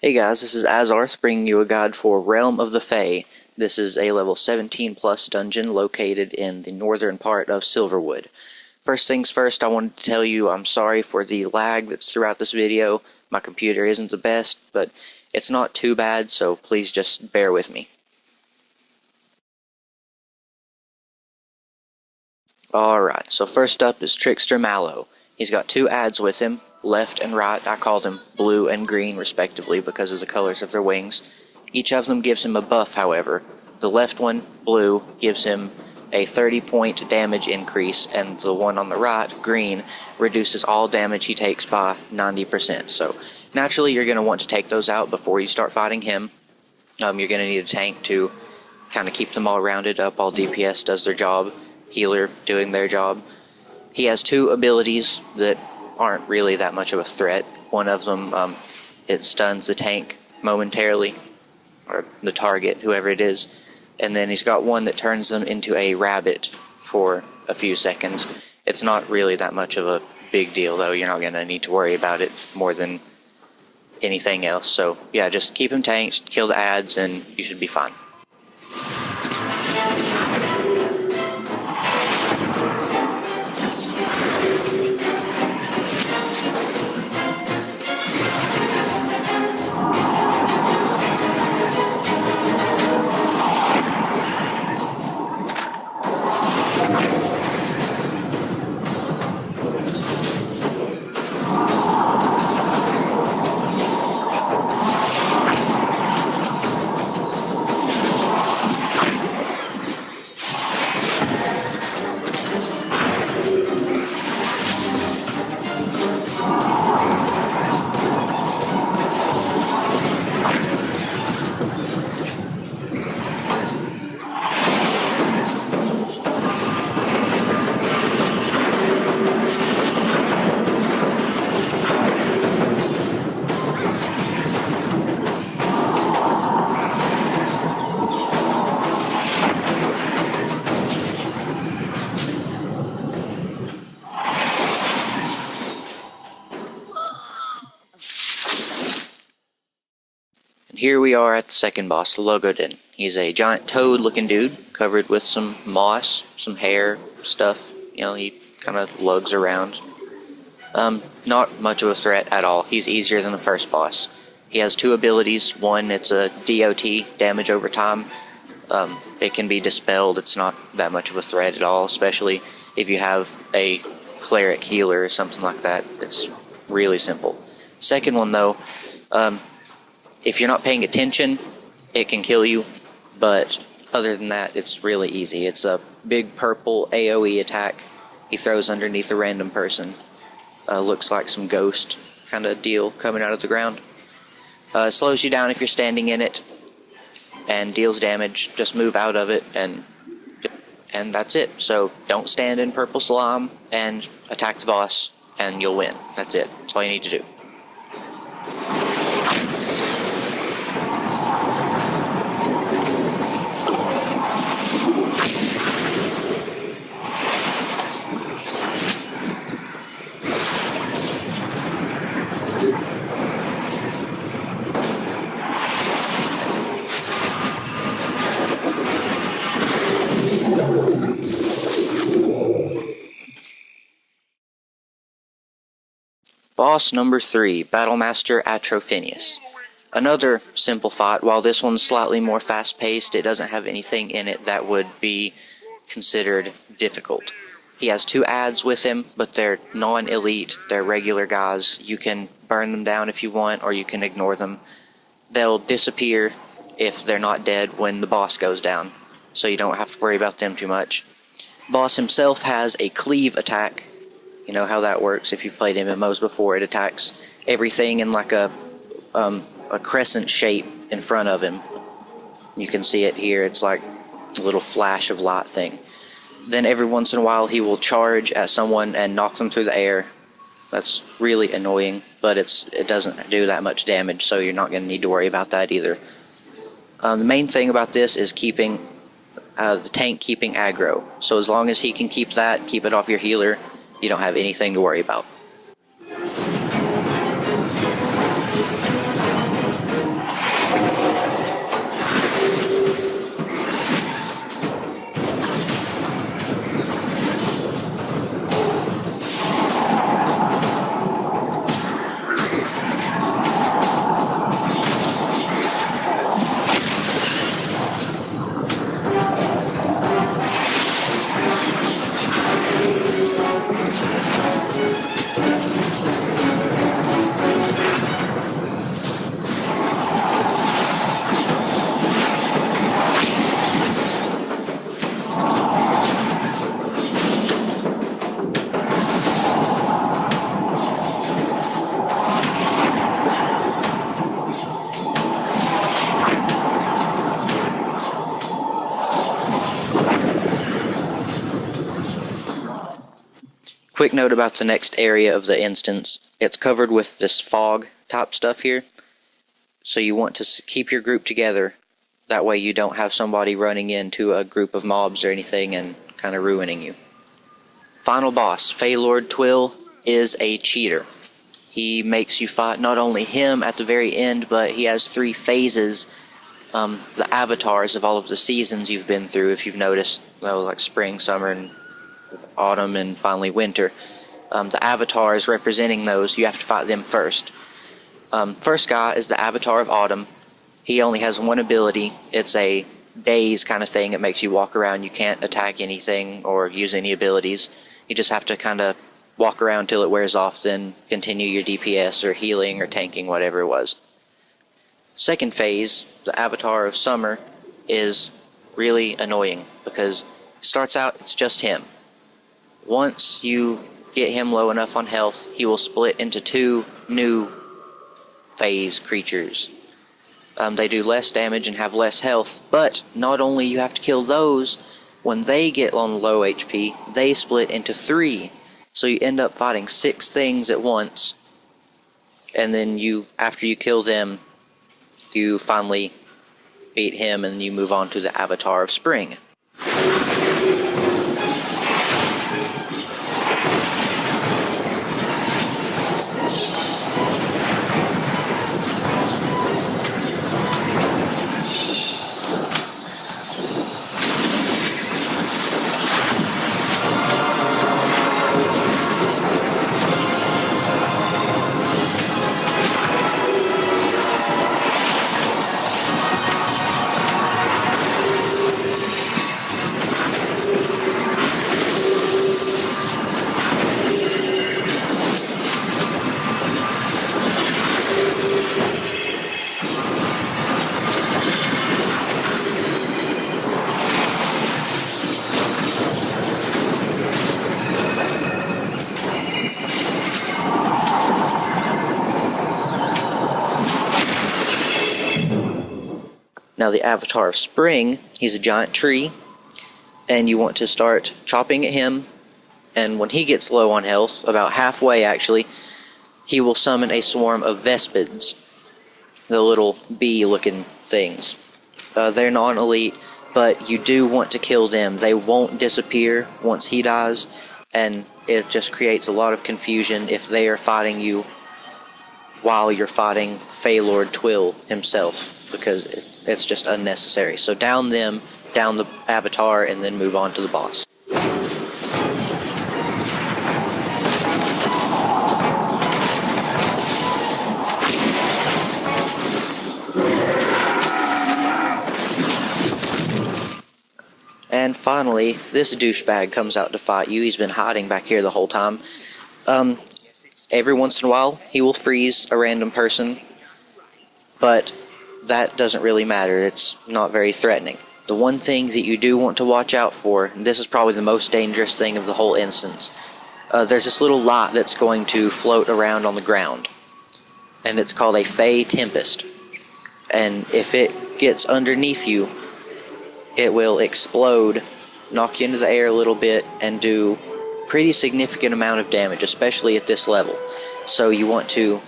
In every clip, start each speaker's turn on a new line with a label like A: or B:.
A: Hey guys, this is Azzarth bringing you a guide for Realm of the Fae. This is a level 17 plus dungeon located in the northern part of Silverwood. First things first, I wanted to tell you I'm sorry for the lag that's throughout this video. My computer isn't the best, but it's not too bad, so please just bear with me. Alright, so first up is Trickster Mallow. He's got two adds with him, left and right. I call them blue and green respectively because of the colors of their wings. Each of them gives him a buff, however. The left one, blue, gives him a 30-point damage increase, and the one on the right, green, reduces all damage he takes by 90%. So naturally you're going to want to take those out before you start fighting him. You're going to need a tank to kind of keep them all rounded up. All DPS does their job, healer doing their job. He has two abilities that aren't really that much of a threat. One of them, it stuns the tank momentarily, or the target, whoever it is, and then he's got one that turns them into a rabbit for a few seconds. It's not really that much of a big deal, though. You're not going to need to worry about it more than anything else. So yeah, just keep him tanked, kill the adds, and you should be fine. Here we are at the second boss, the Logodon. He's a giant toad-looking dude, covered with some moss, some hair, stuff. You know, he kind of lugs around. Not much of a threat at all. He's easier than the first boss. He has two abilities. One, it's a DOT, damage over time. It can be dispelled. It's not that much of a threat at all, especially if you have a Cleric healer or something like that. It's really simple. Second one, though, if you're not paying attention, it can kill you, but other than that, it's really easy. It's a big purple AoE attack he throws underneath a random person. Looks like some ghost kind of deal coming out of the ground. Slows you down if you're standing in it, and deals damage. Just move out of it, and that's it. So don't stand in purple slime, and attack the boss, and you'll win. That's it. That's all you need to do. Boss number 3, Battlemaster Atrophinius. Another simple fight. While this one's slightly more fast-paced, it doesn't have anything in it that would be considered difficult. He has two adds with him, but they're non-elite. They're regular guys. You can burn them down if you want, or you can ignore them. They'll disappear if they're not dead when the boss goes down, so you don't have to worry about them too much. Boss himself has a cleave attack. You know how that works if you've played MMOs before. It attacks everything in like a crescent shape in front of him. You can see it here. It's like a little flash of light thing. Then every once in a while he will charge at someone and knock them through the air. That's really annoying, but it doesn't do that much damage, so you're not going to need to worry about that either. The main thing about this is keeping the tank keeping aggro. So as long as he can keep that, keep it off your healer, you don't have anything to worry about. Quick note about the next area of the instance. It's covered with this fog type stuff here. So you want to keep your group together. That way you don't have somebody running into a group of mobs or anything and kind of ruining you. Final boss, Feylord Twill, is a cheater. He makes you fight not only him at the very end, but he has 3 phases, the avatars of all of the seasons you've been through, if you've noticed, like spring, summer, and autumn, and finally winter. The avatars representing those, you have to fight them first. First guy is the avatar of autumn. He only has one ability. It's a daze kind of thing. It makes you walk around. You can't attack anything or use any abilities. You just have to kind of walk around till it wears off, then continue your DPS or healing or tanking, whatever it was. Second phase, the avatar of summer, is really annoying because it starts out, it's just him. Once you get him low enough on health, he will split into 2 new phase creatures. They do less damage and have less health, but not only you have to kill those, when they get on low HP, they split into 3. So you end up fighting 6 things at once, and then after you kill them, you finally beat him and you move on to the avatar of spring. Now the avatar of spring, he's a giant tree, and you want to start chopping at him, and when he gets low on health, about halfway actually, he will summon a swarm of vespids, the little bee-looking things. They're non-elite, but you do want to kill them. They won't disappear once he dies, and it just creates a lot of confusion if they are fighting you while you're fighting Feylord Twill himself, because it's just unnecessary. So down them, down the avatar, and then move on to the boss. And finally, this douchebag comes out to fight you. He's been hiding back here the whole time. Every once in a while, he will freeze a random person, but that doesn't really matter. It's not very threatening. The one thing that you do want to watch out for, and this is probably the most dangerous thing of the whole instance, there's this little light that's going to float around on the ground, and it's called a Fey Tempest. And if it gets underneath you, it will explode, knock you into the air a little bit, and do pretty significant amount of damage, especially at this level. So you want to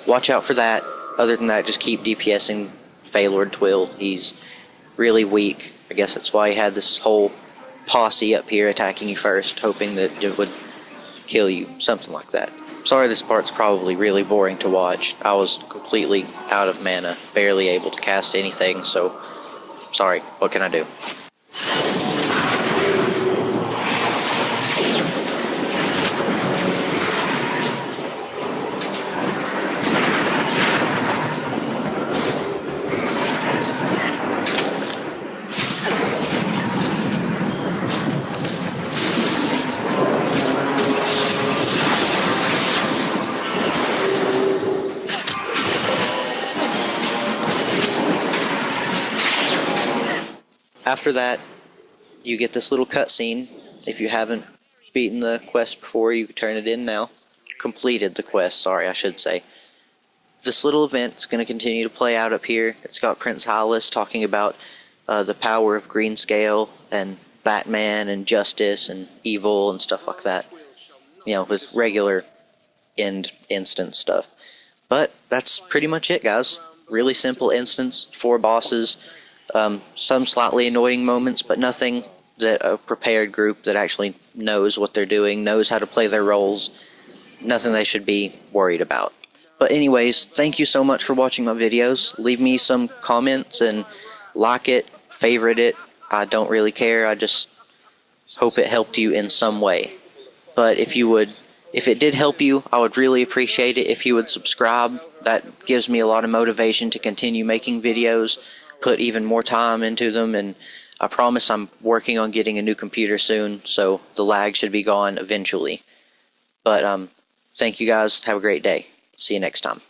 A: watch out for that. Other than that, just keep DPSing Feylord Twill. He's really weak. I guess that's why he had this whole posse up here attacking you first, hoping that it would kill you, something like that. Sorry, this part's probably really boring to watch. I was completely out of mana, barely able to cast anything, so sorry, what can I do? After that, you get this little cutscene. If you haven't beaten the quest before, you can turn it in now. Completed the quest, sorry, I should say. This little event is going to continue to play out up here. It's got Prince Hylas talking about the power of Greenscale and Batman and justice and evil and stuff like that. with regular end instance stuff. But that's pretty much it, guys. Really simple instance, 4 bosses, some slightly annoying moments, but nothing that a prepared group that actually knows what they're doing, knows how to play their roles, nothing they should be worried about. But anyways, thank you so much for watching my videos. Leave me some comments and like it, favorite it. I don't really care. I just hope it helped you in some way. But if it did help you, I would really appreciate it if you would subscribe. That gives me a lot of motivation to continue making videos, put even more time into them, and I promise I'm working on getting a new computer soon, so the lag should be gone eventually. But thank you guys. Have a great day. See you next time.